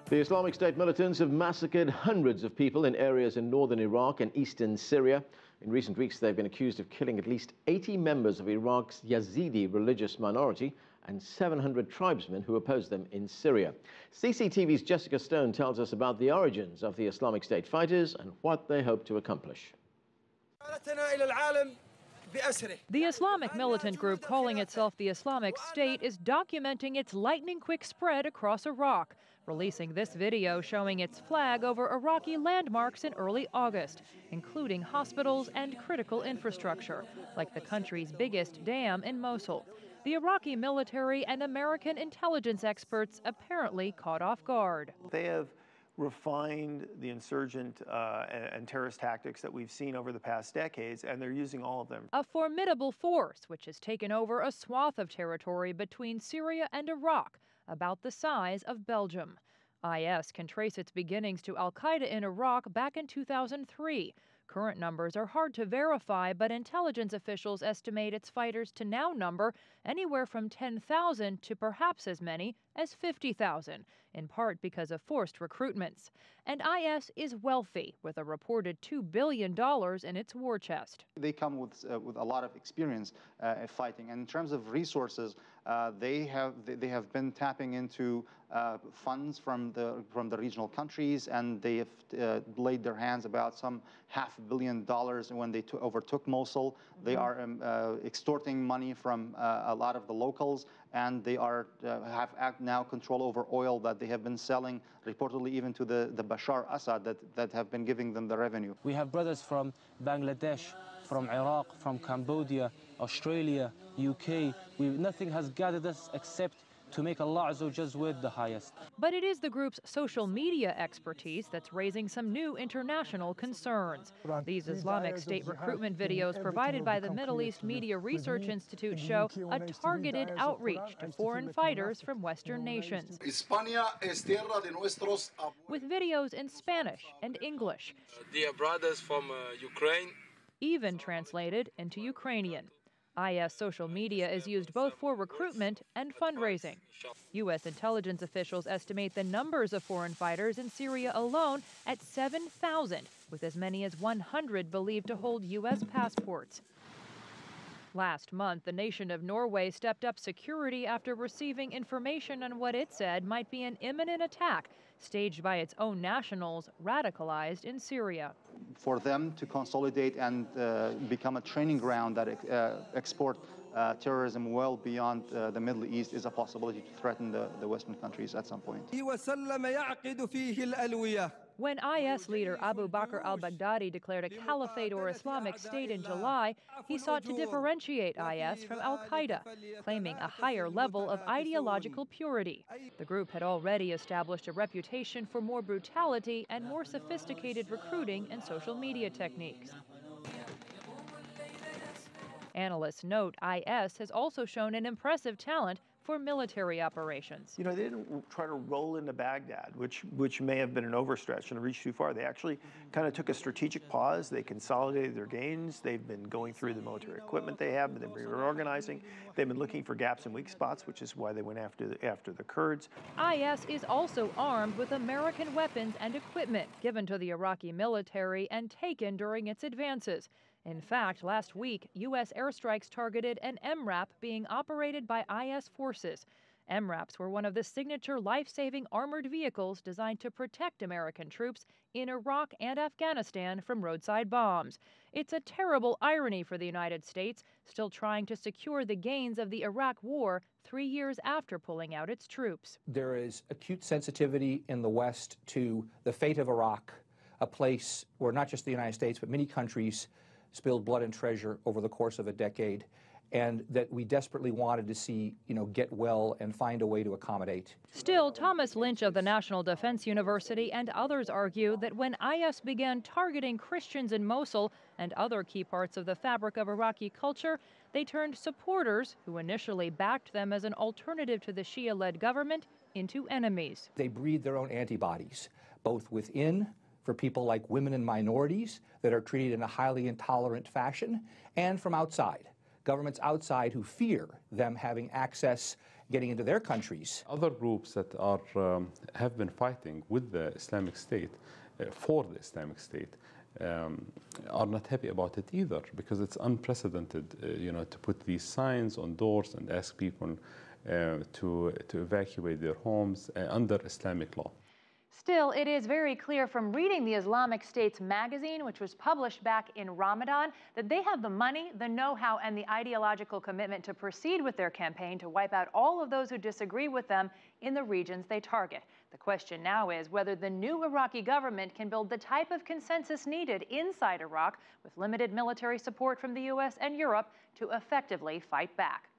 The Islamic State militants have massacred hundreds of people in areas in northern Iraq and eastern Syria. In recent weeks, they've been accused of killing at least 80 members of Iraq's Yazidi religious minority and 700 tribesmen who oppose them in Syria. CCTV's Jessica Stone tells us about the origins of the Islamic State fighters and what they hope to accomplish. The Islamic militant group calling itself the Islamic State is documenting its lightning-quick spread across Iraq, releasing this video showing its flag over Iraqi landmarks in early August, including hospitals and critical infrastructure, like the country's biggest dam in Mosul. The Iraqi military and American intelligence experts apparently caught off guard. They have refined the insurgent and terrorist tactics that we've seen over the past decades, and they're using all of them. A formidable force which has taken over a swath of territory between Syria and Iraq, about the size of Belgium. IS can trace its beginnings to al-Qaeda in Iraq back in 2003. Current numbers are hard to verify, but intelligence officials estimate its fighters to now number anywhere from 10,000 to perhaps as many as 50,000, in part because of forced recruitments. And IS is wealthy, with a reported $2 billion in its war chest. They come with a lot of experience fighting, and in terms of resources, they have been tapping into funds from the regional countries, and they have laid their hands about some $500 million when they overtook Mosul. They are extorting money from a lot of the locals, and they have now control over oil that they have been selling, reportedly even to the Bashar Assad that have been giving them the revenue. We have brothers from Bangladesh, from Iraq, from Cambodia, Australia, UK. Nothing has gathered us except to make Allah Azza wa Jalla with the highest. But it is the group's social media expertise that's raising some new international concerns. These Islamic State recruitment videos provided by the Middle East Media Research Institute show a targeted outreach to foreign fighters from Western nations, with videos in Spanish and English, dear brothers from Ukraine, even translated into Ukrainian. IS social media is used both for recruitment and fundraising. U.S. intelligence officials estimate the numbers of foreign fighters in Syria alone at 7,000, with as many as 100 believed to hold U.S. passports. Last month, the nation of Norway stepped up security after receiving information on what it said might be an imminent attack staged by its own nationals radicalized in Syria. For them to consolidate and become a training ground that export terrorism well beyond the Middle East is a possibility to threaten the Western countries at some point. When IS leader Abu Bakr al-Baghdadi declared a caliphate or Islamic State in July, he sought to differentiate IS from al-Qaeda, claiming a higher level of ideological purity. The group had already established a reputation for more brutality and more sophisticated recruiting and social media techniques. Analysts note IS has also shown an impressive talent for military operations. You know, they didn't try to roll into Baghdad, which may have been an overstretch and reach too far. They actually kind of took a strategic pause. They consolidated their gains. They've been going through the military equipment they have, they've been reorganizing. They've been looking for gaps and weak spots, which is why they went after the Kurds. IS is also armed with American weapons and equipment given to the Iraqi military and taken during its advances. In fact, last week, U.S. airstrikes targeted an MRAP being operated by IS forces. MRAPs were one of the signature life-saving armored vehicles designed to protect American troops in Iraq and Afghanistan from roadside bombs. It's a terrible irony for the United States, still trying to secure the gains of the Iraq War 3 years after pulling out its troops. There is acute sensitivity in the West to the fate of Iraq, a place where not just the United States, but many countries spilled blood and treasure over the course of a decade, and that we desperately wanted to see, get well and find a way to accommodate. Still, Thomas Lynch of the National Defense University and others argue that when IS began targeting Christians in Mosul and other key parts of the fabric of Iraqi culture, they turned supporters, who initially backed them as an alternative to the Shia-led government, into enemies. They breed their own antibodies, both within, for people like women and minorities that are treated in a highly intolerant fashion, and from outside, governments outside who fear them having access getting into their countries. Other groups that are have been fighting with the Islamic State, for the Islamic State, are not happy about it either, because it's unprecedented, to put these signs on doors and ask people to evacuate their homes under Islamic law. Still, it is very clear from reading the Islamic State's magazine, which was published back in Ramadan, that they have the money, the know-how, and the ideological commitment to proceed with their campaign to wipe out all of those who disagree with them in the regions they target. The question now is whether the new Iraqi government can build the type of consensus needed inside Iraq with limited military support from the U.S. and Europe to effectively fight back.